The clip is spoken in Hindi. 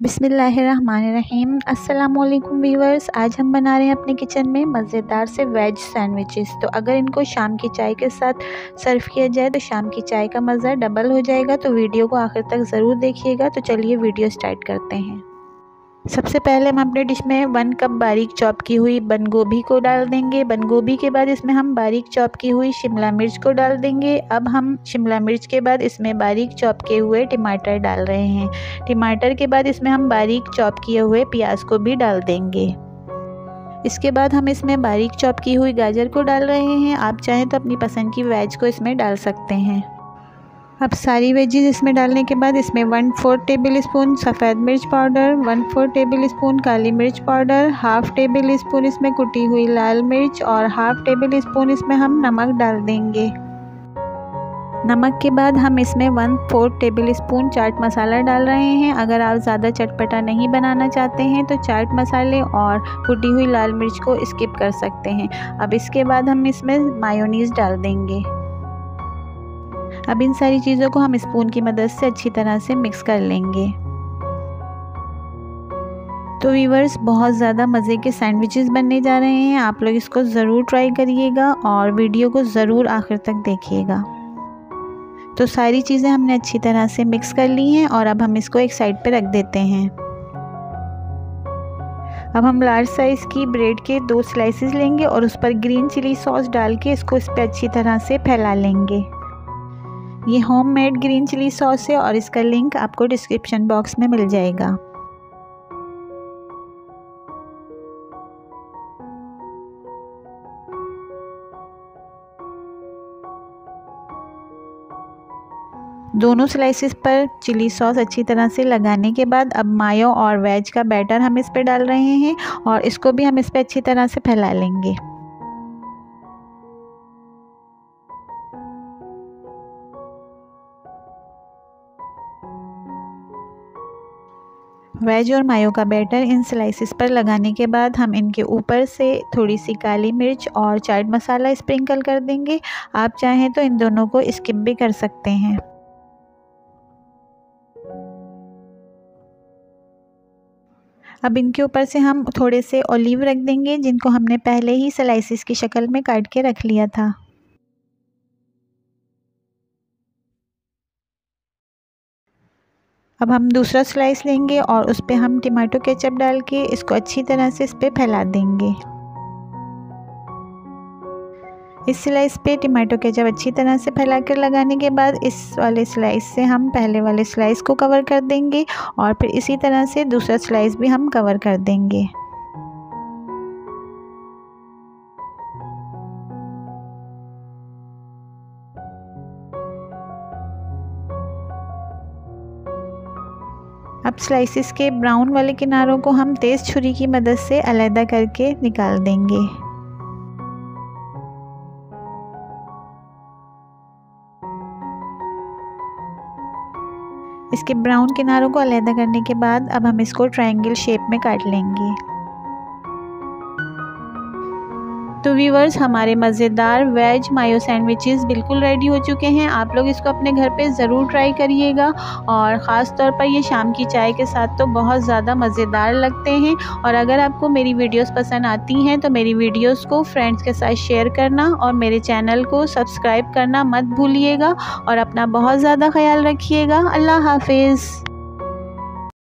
बिस्मिल्लाहिर्रहमानिर्रहीम। अस्सलामुअलैकुम व्यूअर्स, आज हम बना रहे हैं अपने किचन में मज़ेदार से वेज सैंडविचेस। तो अगर इनको शाम की चाय के साथ सर्व किया जाए तो शाम की चाय का मज़ा डबल हो जाएगा। तो वीडियो को आखिर तक ज़रूर देखिएगा। तो चलिए वीडियो स्टार्ट करते हैं। सबसे पहले हम अपने डिश में 1 कप बारीक चॉप की हुई बंद गोभी को डाल देंगे। बंद गोभी के बाद इसमें हम बारीक चॉप की हुई शिमला मिर्च को डाल देंगे। अब हम शिमला मिर्च के बाद इसमें बारीक चॉप किए हुए टमाटर डाल रहे हैं। टमाटर के बाद इसमें हम बारीक चॉप किए हुए प्याज को भी डाल देंगे। इसके बाद हम इसमें बारीक चॉप की हुई गाजर को डाल रहे हैं। आप चाहें तो अपनी पसंद की वेज को इसमें डाल सकते हैं। अब सारी वेजीज इसमें डालने के बाद इसमें 1/4 टेबल स्पून सफ़ेद मिर्च पाउडर, 1/4 टेबल स्पून काली मिर्च पाउडर, हाफ़ टेबल स्पून इसमें कुटी हुई लाल मिर्च और हाफ़ टेबल स्पून इसमें हम नमक डाल देंगे। नमक के बाद हम इसमें 1/4 टेबल स्पून चाट मसाला डाल रहे हैं। अगर आप ज़्यादा चटपटा नहीं बनाना चाहते हैं तो चाट मसाले और कुटी हुई लाल मिर्च को स्किप कर सकते हैं। अब इसके बाद हम इसमें मायोनीज़ डाल देंगे। अब इन सारी चीज़ों को हम स्पून की मदद से अच्छी तरह से मिक्स कर लेंगे। तो व्यूअर्स, बहुत ज़्यादा मज़े के सैंडविचेस बनने जा रहे हैं। आप लोग इसको ज़रूर ट्राई करिएगा और वीडियो को ज़रूर आखिर तक देखिएगा। तो सारी चीज़ें हमने अच्छी तरह से मिक्स कर ली हैं और अब हम इसको एक साइड पे रख देते हैं। अब हम लार्ज साइज़ की ब्रेड के 2 स्लाइसेस लेंगे और उस पर ग्रीन चिली सॉस डाल के इसको इस पर अच्छी तरह से फैला लेंगे। ये होममेड ग्रीन चिली सॉस है और इसका लिंक आपको डिस्क्रिप्शन बॉक्स में मिल जाएगा। दोनों स्लाइसेस पर चिली सॉस अच्छी तरह से लगाने के बाद अब मायो और वेज का बैटर हम इस पे डाल रहे हैं और इसको भी हम इस पे अच्छी तरह से फैला लेंगे। वेज और मायो का बैटर इन स्लाइसेस पर लगाने के बाद हम इनके ऊपर से थोड़ी सी काली मिर्च और चाट मसाला स्प्रिंकल कर देंगे। आप चाहें तो इन दोनों को स्किप भी कर सकते हैं। अब इनके ऊपर से हम थोड़े से ऑलिव रख देंगे जिनको हमने पहले ही स्लाइसेस की शक्ल में काट के रख लिया था। अब हम दूसरा स्लाइस लेंगे और उस पर हम टमाटो केचप डाल के इसको अच्छी तरह से इस पर फैला देंगे। इस स्लाइस पे टमाटो केचप अच्छी तरह से फैला कर लगाने के बाद इस वाले स्लाइस से हम पहले वाले स्लाइस को कवर कर देंगे और फिर इसी तरह से दूसरा स्लाइस भी हम कवर कर देंगे। अब स्लाइसेस के ब्राउन वाले किनारों को हम तेज़ छुरी की मदद से अलग करके निकाल देंगे। इसके ब्राउन किनारों को अलग करने के बाद अब हम इसको ट्रायंगल शेप में काट लेंगे। तो व्यूअर्स, हमारे मज़ेदार वेज मायो सैंडविचेस बिल्कुल रेडी हो चुके हैं। आप लोग इसको अपने घर पे ज़रूर ट्राई करिएगा और ख़ास तौर पर ये शाम की चाय के साथ तो बहुत ज़्यादा मज़ेदार लगते हैं। और अगर आपको मेरी वीडियोस पसंद आती हैं तो मेरी वीडियोस को फ्रेंड्स के साथ शेयर करना और मेरे चैनल को सब्सक्राइब करना मत भूलिएगा और अपना बहुत ज़्यादा ख्याल रखिएगा। अल्लाह हाफिज़।